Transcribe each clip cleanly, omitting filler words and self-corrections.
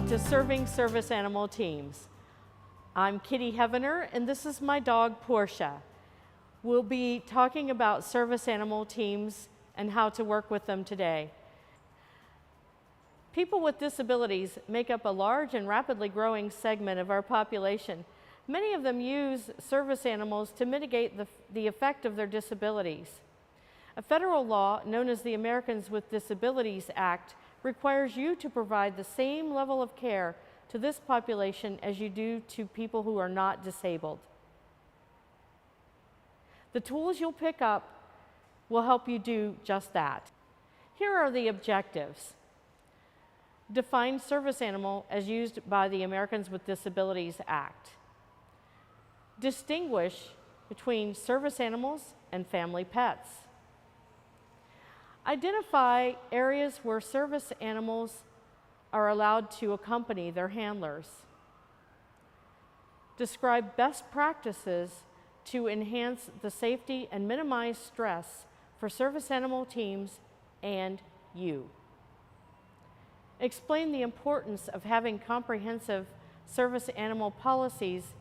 to Serving Service Animal Teams. I'm Kitty Heavener, and this is my dog, Portia. We'll be talking about service animal teams and how to work with them today. People with disabilities make up a large and rapidly growing segment of our population. Many of them use service animals to mitigate the effect of their disabilities. A federal law known as the Americans with Disabilities Act requires you to provide the same level of care to this population as you do to people who are not disabled. The tools you'll pick up will help you do just that. Here are the objectives. Define service animal as used by the Americans with Disabilities Act. Distinguish between service animals and family pets. Identify areas where service animals are allowed to accompany their handlers. Describe best practices to enhance the safety and minimize stress for service animal teams and you. Explain the importance of having comprehensive service animal policies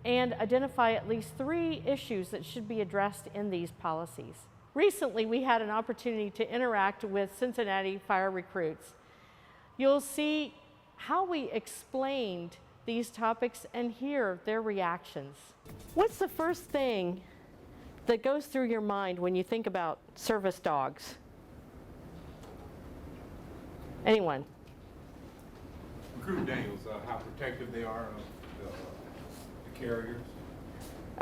and identify at least 3 issues that should be addressed in these policies. Recently, we had an opportunity to interact with Cincinnati fire recruits. You'll see how we explained these topics and hear their reactions. What's the first thing that goes through your mind when you think about service dogs? Anyone? Recruit Daniels, how protective they are of the carriers.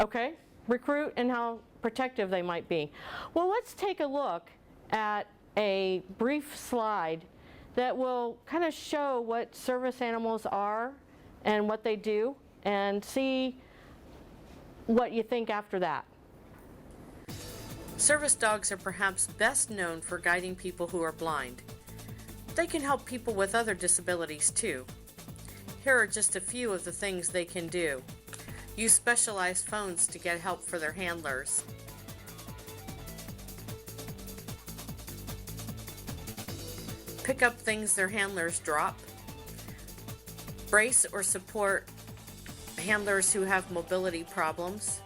Okay, recruit and how protective they might be. Well, let's take a look at a brief slide that will kind of show what service animals are and what they do, and see what you think after that. Service dogs are perhaps best known for guiding people who are blind. They can help people with other disabilities too. Here are just a few of the things they can do. Use specialized phones to get help for their handlers. Pick up things their handlers drop. Brace or support handlers who have mobility problems.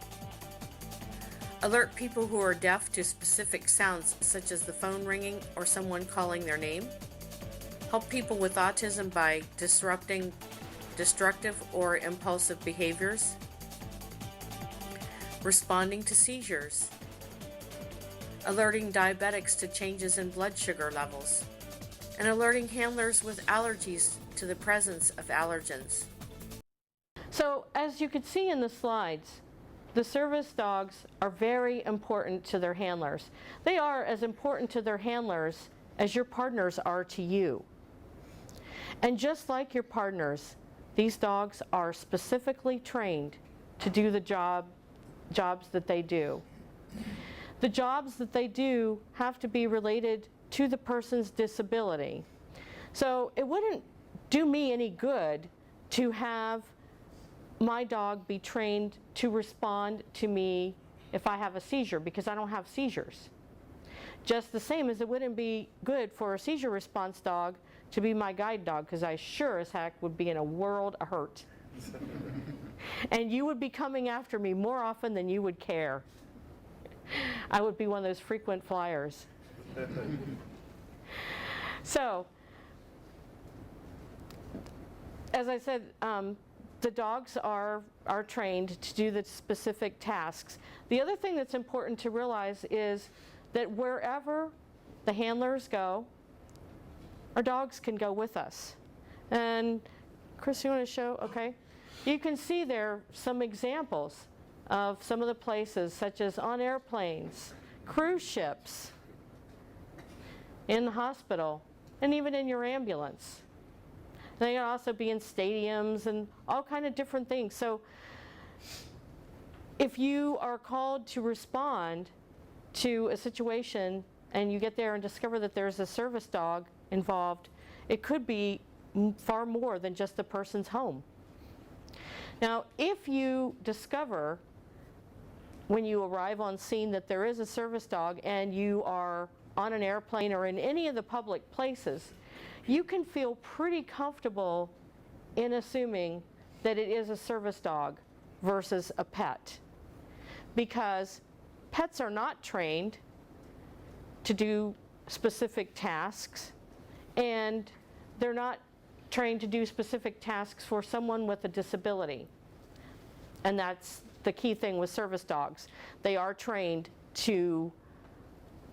Alert people who are deaf to specific sounds such as the phone ringing or someone calling their name. Help people with autism by disrupting destructive or impulsive behaviors. Responding to seizures. Alerting diabetics to changes in blood sugar levels. And alerting handlers with allergies to the presence of allergens. So, as you could see in the slides, the service dogs are very important to their handlers. They are as important to their handlers as your partners are to you. And just like your partners, these dogs are specifically trained to do the jobs that they do. The jobs that they do have to be related to the person's disability. So it wouldn't do me any good to have my dog be trained to respond to me if I have a seizure, because I don't have seizures. Just the same as it wouldn't be good for a seizure response dog to be my guide dog, because I sure as heck would be in a world of hurt. And you would be coming after me more often than you would care. I would be one of those frequent flyers. So, as I said, the dogs are trained to do the specific tasks. The other thing that's important to realize is that wherever the handlers go, our dogs can go with us. And Chris, you want to show? Okay. You can see there some examples of some of the places, such as on airplanes, cruise ships, in the hospital, and even in your ambulance. They can also be in stadiums and all kind of different things. So if you are called to respond to a situation and you get there and discover that there's a service dog involved, it could be far more than just the person's home. Now, if you discover when you arrive on scene that there is a service dog and you are on an airplane or in any of the public places, you can feel pretty comfortable in assuming that it is a service dog versus a pet. Because pets are not trained to do specific tasks, and they're not trained to do specific tasks for someone with a disability. And that's the key thing with service dogs. They are trained to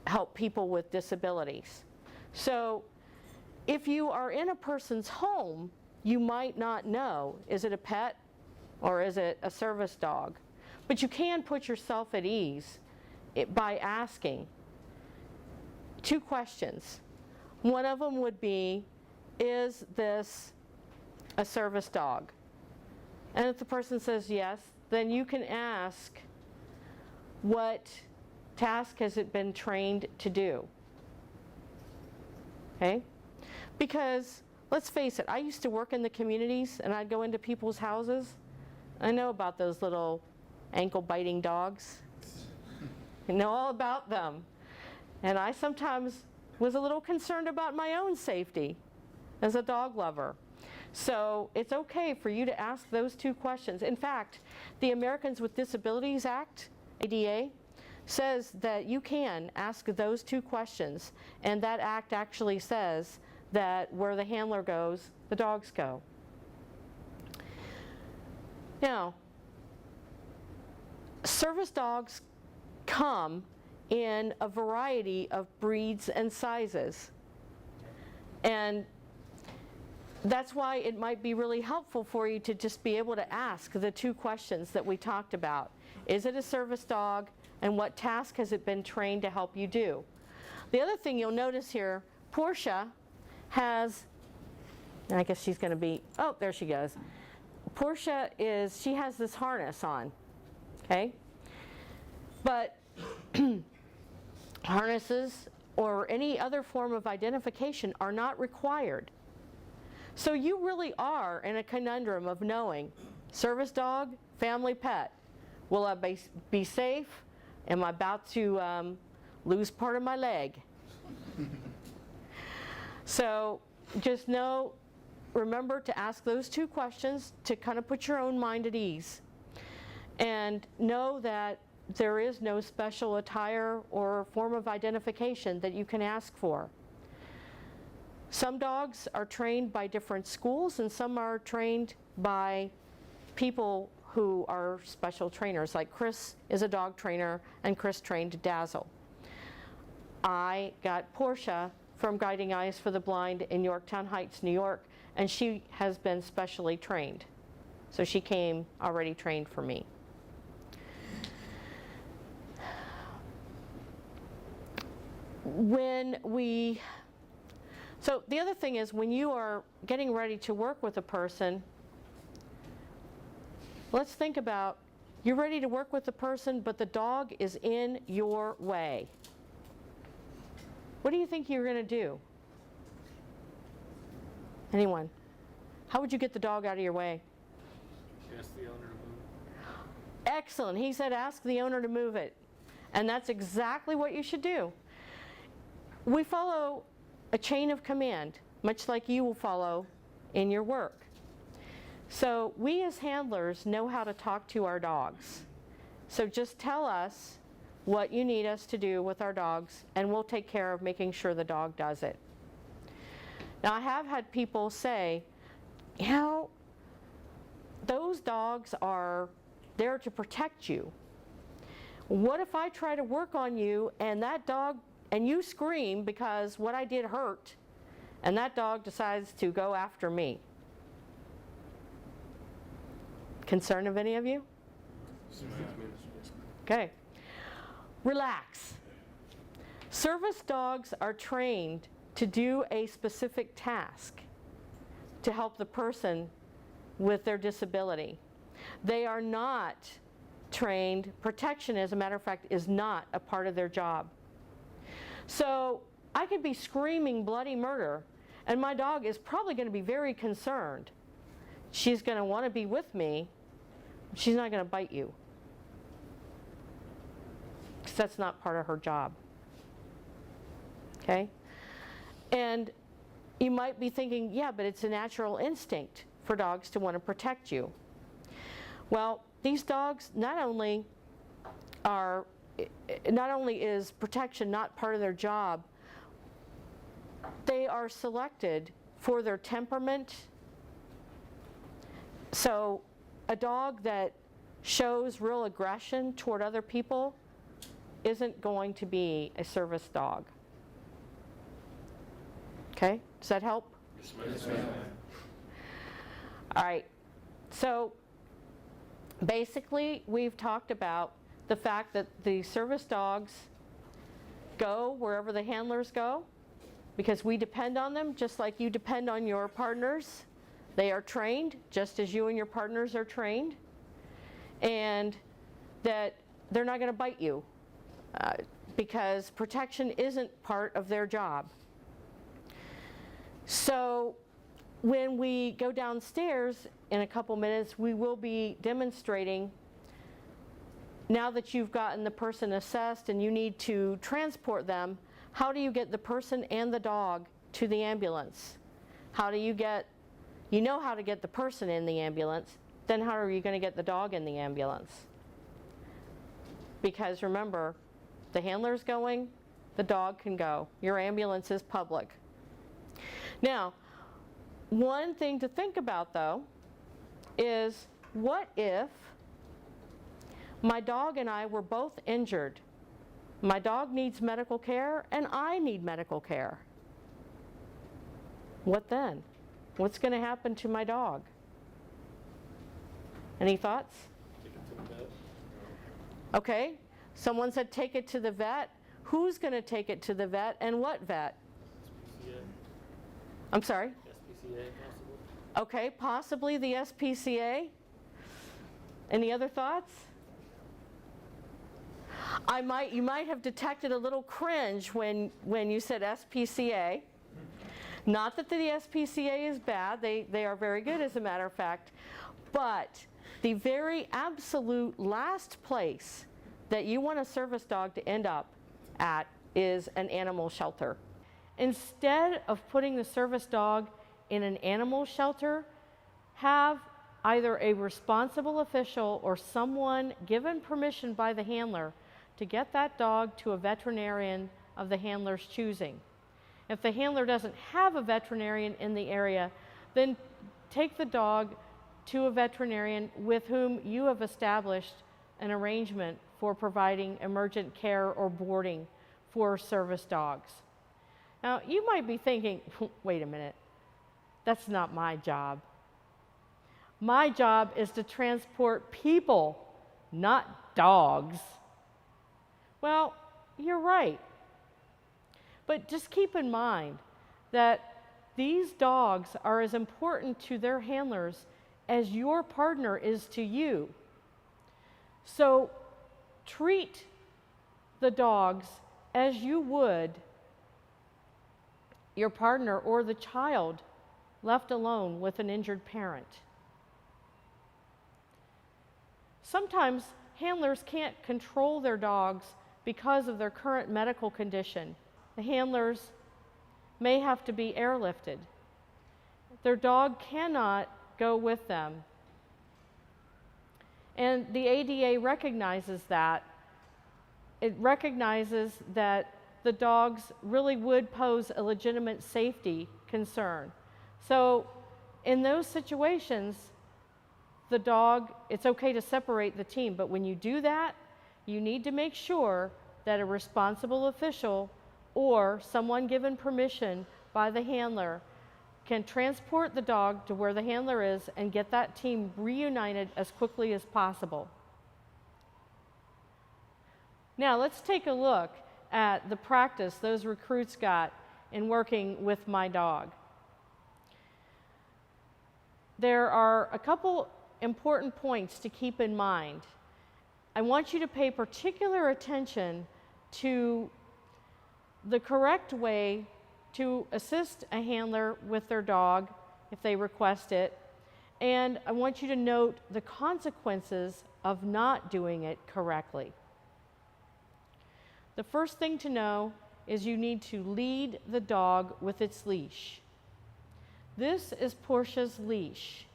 help people with disabilities. So if you are in a person's home, you might not know, is it a pet or is it a service dog? But you can put yourself at ease by asking 2 questions. One of them would be, is this a service dog? And if the person says yes, then you can ask, what task has it been trained to do? Okay? Because let's face it, I used to work in the communities and I'd go into people's houses. I know about those little ankle-biting dogs. I know all about them. And I sometimes was a little concerned about my own safety as a dog lover. So it's okay for you to ask those 2 questions. In fact, the Americans with Disabilities Act, ADA, says that you can ask those 2 questions, and that act actually says that where the handler goes, the dogs go. Now, service dogs come in a variety of breeds and sizes. And that's why it might be really helpful for you to just be able to ask the 2 questions that we talked about. Is it a service dog, and what task has it been trained to help you do? The other thing you'll notice here, Portia has, and I guess she's going to be, oh, there she goes. Portia she has this harness on, okay? But harnesses or any other form of identification are not required. So you really are in a conundrum of knowing, service dog, family pet. Will I be safe? Am I about to lose part of my leg? So just remember to ask those 2 questions to kind of put your own mind at ease. And know that there is no special attire or form of identification that you can ask for. Some dogs are trained by different schools, and some are trained by people who are special trainers. Like Chris is a dog trainer, and Chris trained Dazzle. I got Portia from Guiding Eyes for the Blind in Yorktown Heights, New York, and she has been specially trained. So she came already trained for me. So the other thing is, when you are getting ready to work with a person, let's think about, you're ready to work with the person, but the dog is in your way. What do you think you're going to do? Anyone? How would you get the dog out of your way? Ask the owner to move. Excellent. He said ask the owner to move it. And that's exactly what you should do. We follow a chain of command, much like you will follow in your work. So we as handlers know how to talk to our dogs. So just tell us what you need us to do with our dogs, and we'll take care of making sure the dog does it. Now, I have had people say, you know, those dogs are there to protect you. What if I try to work on you and that dog, and you scream because what I did hurt, and that dog decides to go after me? Concern of any of you? Okay. Relax. Service dogs are trained to do a specific task to help the person with their disability. They are not trained, protection, as a matter of fact, is not a part of their job. So I could be screaming bloody murder, and my dog is probably going to be very concerned. She's going to want to be with me. She's not going to bite you, because that's not part of her job. Okay? And You might be thinking, yeah, but it's a natural instinct for dogs to want to protect you. Well, these dogs not only is protection not part of their job, they are selected for their temperament. So a dog that shows real aggression toward other people isn't going to be a service dog. Okay, does that help? Yes, ma'am. All right, so basically we've talked about the fact that the service dogs go wherever the handlers go because we depend on them just like you depend on your partners. They are trained just as you and your partners are trained, and that they're not going to bite you because protection isn't part of their job. So when we go downstairs in a couple minutes, we will be demonstrating, now that you've gotten the person assessed and you need to transport them, how do you get the person and the dog to the ambulance? How do you get, you know how to get the person in the ambulance, then how are you going to get the dog in the ambulance? Because remember, the handler's going, the dog can go. Your ambulance is public. Now, one thing to think about though is, what if my dog and I were both injured? My dog needs medical care and I need medical care. What then? What's going to happen to my dog? Any thoughts? Take it to the vet. Okay, someone said take it to the vet. Who's going to take it to the vet and what vet? SPCA. I'm sorry? SPCA possible. Okay, possibly the SPCA. Any other thoughts? You might have detected a little cringe when you said SPCA. Not that the SPCA is bad, they are very good as a matter of fact, but the very absolute last place that you want a service dog to end up at is an animal shelter. Instead of putting the service dog in an animal shelter, have either a responsible official or someone given permission by the handler to get that dog to a veterinarian of the handler's choosing. If the handler doesn't have a veterinarian in the area, then take the dog to a veterinarian with whom you have established an arrangement for providing emergent care or boarding for service dogs. Now, you might be thinking, wait a minute, that's not my job. My job is to transport people, not dogs. Well, you're right. But just keep in mind that these dogs are as important to their handlers as your partner is to you. So treat the dogs as you would your partner or the child left alone with an injured parent. Sometimes handlers can't control their dogs because of their current medical condition. The handlers may have to be airlifted. Their dog cannot go with them. And the ADA recognizes that. It recognizes that the dogs really would pose a legitimate safety concern. So in those situations, the dog, it's okay to separate the team, but when you do that, you need to make sure that a responsible official or someone given permission by the handler can transport the dog to where the handler is and get that team reunited as quickly as possible. Now let's take a look at the practice those recruits got in working with my dog. There are a couple important points to keep in mind. I want you to pay particular attention to the correct way to assist a handler with their dog if they request it, and I want you to note the consequences of not doing it correctly. The first thing to know is you need to lead the dog with its leash. This is Portia's leash.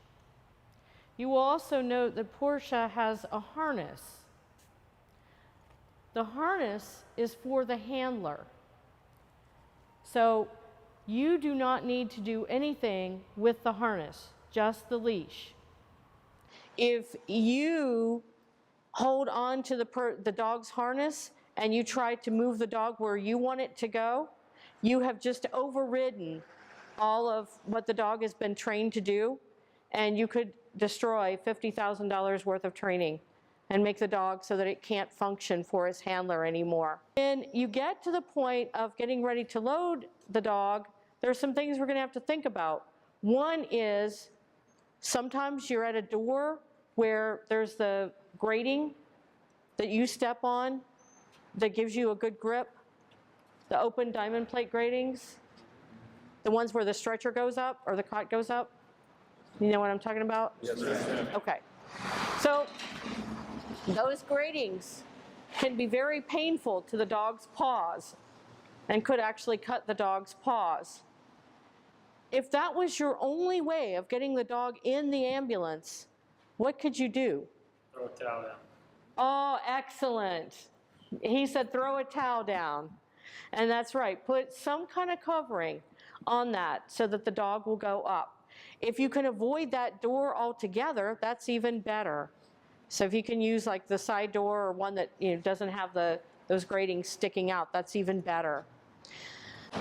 You will also note that Portia has a harness. The harness is for the handler. So you do not need to do anything with the harness, just the leash. If you hold on to the dog's harness and you try to move the dog where you want it to go, you have just overridden all of what the dog has been trained to do, and you could destroy $50,000 worth of training and make the dog so that it can't function for its handler anymore. When you get to the point of getting ready to load the dog, there are some things we're going to have to think about. One is sometimes you're at a door where there's the grating that you step on that gives you a good grip, the open diamond plate gratings, the ones where the stretcher goes up or the cot goes up. You know what I'm talking about? Yes, ma'am. Okay. So those gratings can be very painful to the dog's paws and could actually cut the dog's paws. If that was your only way of getting the dog in the ambulance, what could you do? Throw a towel down. Oh, excellent. He said throw a towel down. And that's right. Put some kind of covering on that so that the dog will go up. If you can avoid that door altogether, that's even better. So if you can use like the side door or one that doesn't have those gratings sticking out, that's even better.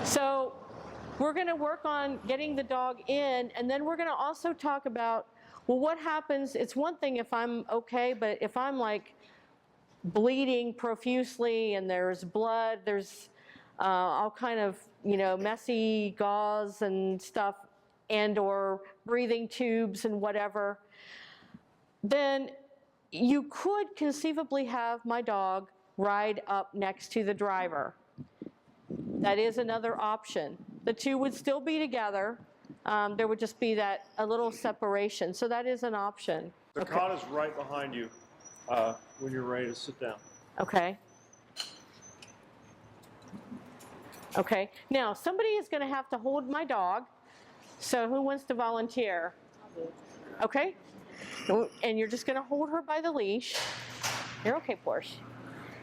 So we're going to work on getting the dog in, and then we're going to also talk about, well, what happens? It's one thing if I'm okay, but if I'm like bleeding profusely and there's blood, there's all kind of messy gauze and stuff, and or breathing tubes and whatever, then you could conceivably have my dog ride up next to the driver. That is another option. The two would still be together. There would just be a little separation. So that is an option. The cot is right behind you when you're ready to sit down. Okay. Okay. Now, somebody is going to have to hold my dog. So who wants to volunteer? Okay. And you're just going to hold her by the leash. You're okay, Porsche.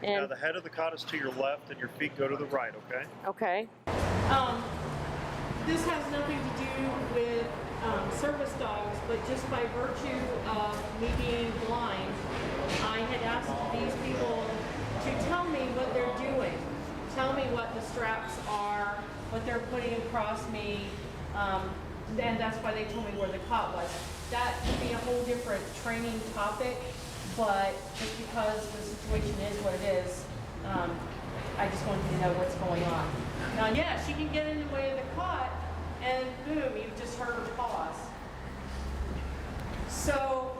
Now And the head of the cot is to your left and your feet go to the right, okay? okay. This has nothing to do with service dogs, but just by virtue of me being blind, I had asked these people to tell me what they're doing. Tell me what the straps are, what they're putting across me, and that's why they told me where the cot was. That could be a whole different training topic, but just because the situation is what it is, I just wanted to know what's going on. Now, yeah, she can get in the way of the cot, and boom, you've just hurt her paws. So,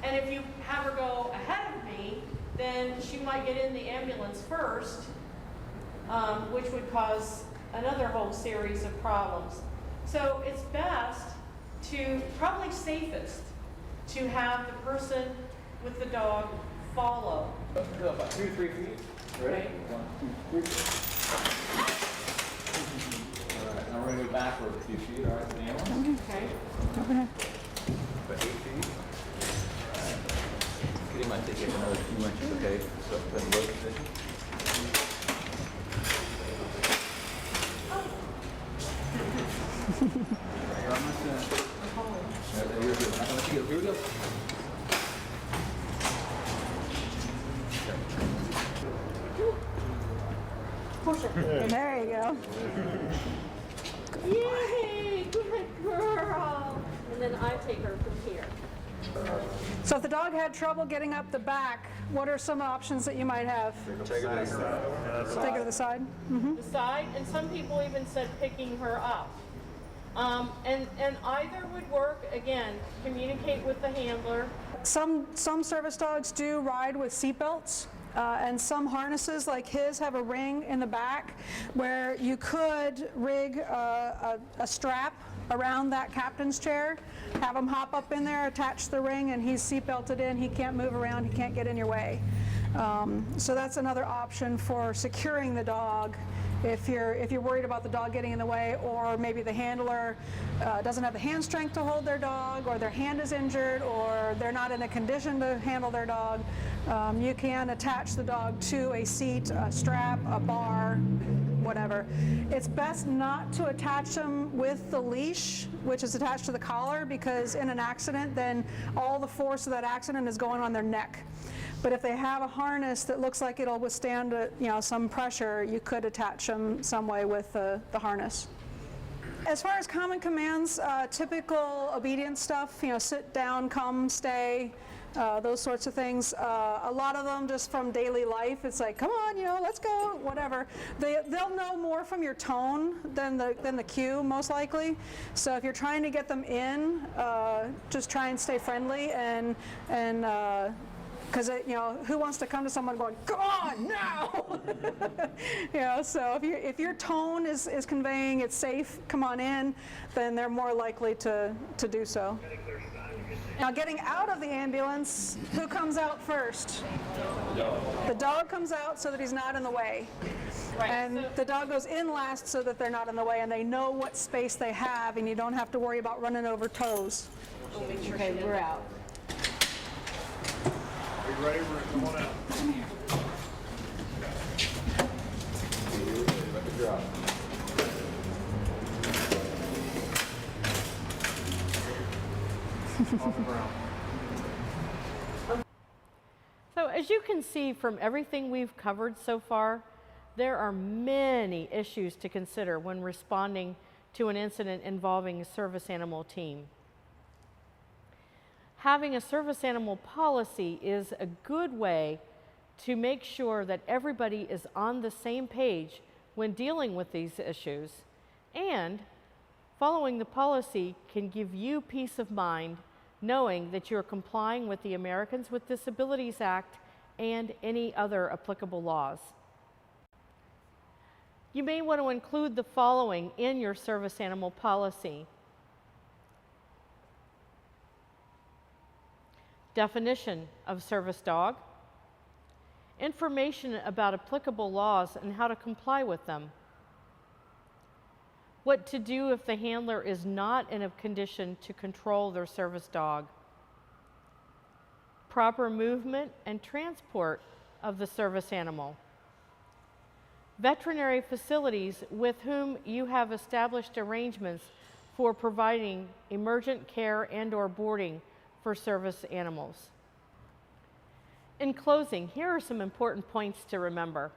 and if you have her go ahead of me, then she might get in the ambulance first, which would cause another whole series of problems. So it's best to, probably safest, to have the person with the dog follow. About 2 to 3 feet. Ready? 1, 2, 3. All right, now we're going to go backward a few feet. All right, to the ambulance. Okay. About 8 feet. All right. Kitty might take it another few inches, okay? So put in low position. Your arm is in. You're good. I'm going to let you go. Here we go. There you go. Yay, good girl. And then I take her from here. So if the dog had trouble getting up the back, what are some options that you might have? Take it to the side. Take her to the side? The side, and some people even said picking her up. And either would work. Again, communicate with the handler. Some service dogs do ride with seatbelts. And some harnesses like his have a ring in the back where you could rig a strap around that captain's chair, have him hop up in there, attach the ring, and he's seatbelted in. He can't move around. He can't get in your way. So that's another option for securing the dog If you're worried about the dog getting in the way, or maybe the handler doesn't have the hand strength to hold their dog, or their hand is injured, or they're not in a condition to handle their dog, you can attach the dog to a seat, a strap, a bar, whatever. It's best not to attach them with the leash, which is attached to the collar, because in an accident, then all the force of that accident is going on their neck. But if they have a harness that looks like it'll withstand some pressure, you could attach them some way with the harness. As far as common commands, typical obedience stuff, sit down, come, stay, those sorts of things. A lot of them just from daily life. It's like, come on, let's go, whatever. They'll know more from your tone than the cue, most likely. So if you're trying to get them in, just try and stay friendly and because who wants to come to someone going, come on now? So if your tone is conveying it's safe, come on in, then they're more likely to do so. Now, getting out of the ambulance, who comes out first? The dog comes out so that he's not in the way. Right. And the dog goes in last so that they're not in the way, and they know what space they have, and you don't have to worry about running over toes. Okay, we're out. Are you ready? We're going out. Let me drop. On the ground. So as you can see from everything we've covered so far, there are many issues to consider when responding to an incident involving a service animal team. Having a service animal policy is a good way to make sure that everybody is on the same page when dealing with these issues, and following the policy can give you peace of mind knowing that you're complying with the Americans with Disabilities Act and any other applicable laws. You may want to include the following in your service animal policy. Definition of service dog, information about applicable laws and how to comply with them, what to do if the handler is not in a condition to control their service dog, proper movement and transport of the service animal, veterinary facilities with whom you have established arrangements for providing emergent care and/or boarding for service animals. In closing, here are some important points to remember.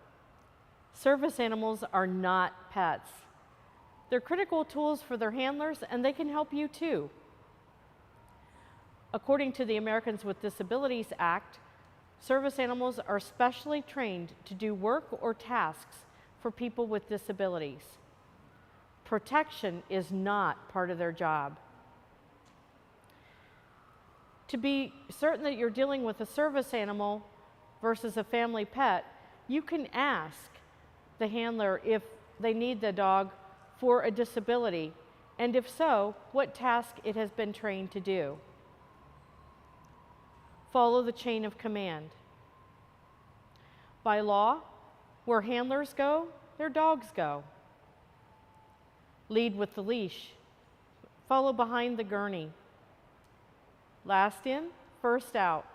Service animals are not pets. They're critical tools for their handlers, and they can help you too. According to the Americans with Disabilities Act, service animals are specially trained to do work or tasks for people with disabilities. Protection is not part of their job. To be certain that you're dealing with a service animal versus a family pet, you can ask the handler if they need the dog for a disability, and if so, what task it has been trained to do. Follow the chain of command. By law, where handlers go, their dogs go. Lead with the leash. Follow behind the gurney. Last in, first out.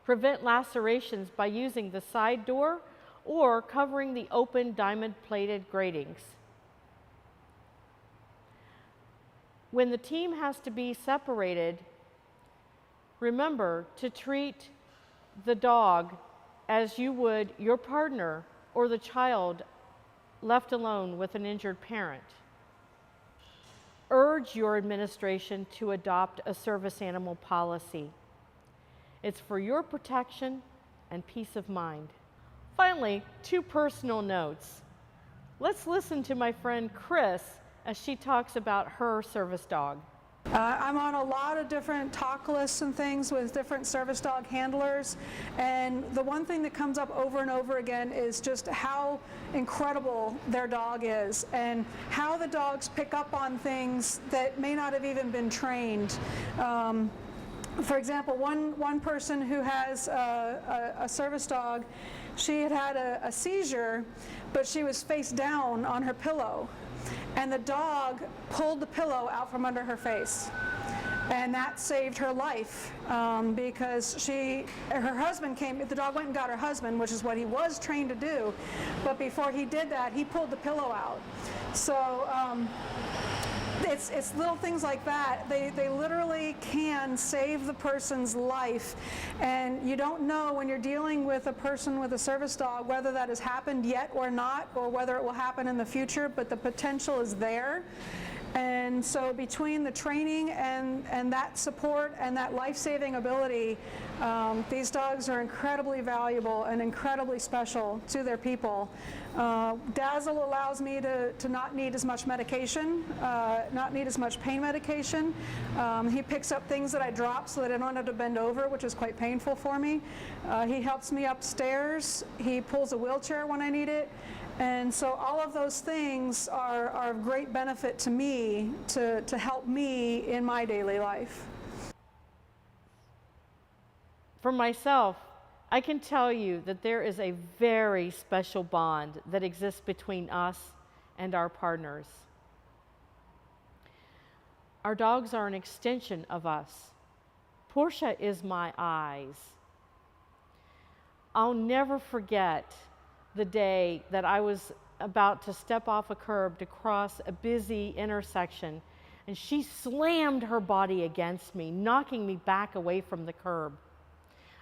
Prevent lacerations by using the side door or covering the open diamond-plated gratings. When the team has to be separated, remember to treat the dog as you would your partner or the child left alone with an injured parent. Urge your administration to adopt a service animal policy. It's for your protection and peace of mind. Finally, 2 personal notes. Let's listen to my friend Chris as she talks about her service dog. I'm on a lot of different talk lists and things with different service dog handlers, and the one thing that comes up over and over again is just how incredible their dog is and how the dogs pick up on things that may not have even been trained. For example, one person who has a service dog She had had a seizure, but she was face down on her pillow, and the dog pulled the pillow out from under her face. And that saved her life because her husband came, the dog went and got her husband, which is what he was trained to do, but before he did that, he pulled the pillow out. So it's little things like that. They literally can save the person's life, and you don't know when you're dealing with a person with a service dog whether that has happened yet or not, or whether it will happen in the future, but the potential is there. And so between the training and that support and that life-saving ability, these dogs are incredibly valuable and incredibly special to their people. Dazzle allows me to not need as much medication, not need as much pain medication. He picks up things that I drop so that I don't have to bend over, which is quite painful for me. He helps me upstairs. He pulls a wheelchair when I need it. And so all of those things are of great benefit to me to help me in my daily life. For myself, I can tell you that there is a very special bond that exists between us and our partners. Our dogs are an extension of us. Portia is my eyes. I'll never forget the day that I was about to step off a curb to cross a busy intersection, and she slammed her body against me, knocking me back away from the curb.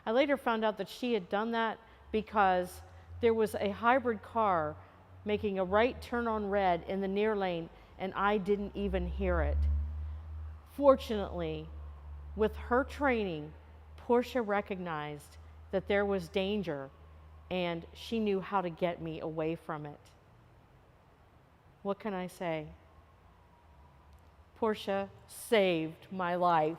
I later found out that she had done that because there was a hybrid car making a right turn on red in the near lane, and I didn't even hear it. Fortunately, with her training, Portia recognized that there was danger, and she knew how to get me away from it. What can I say? Portia saved my life.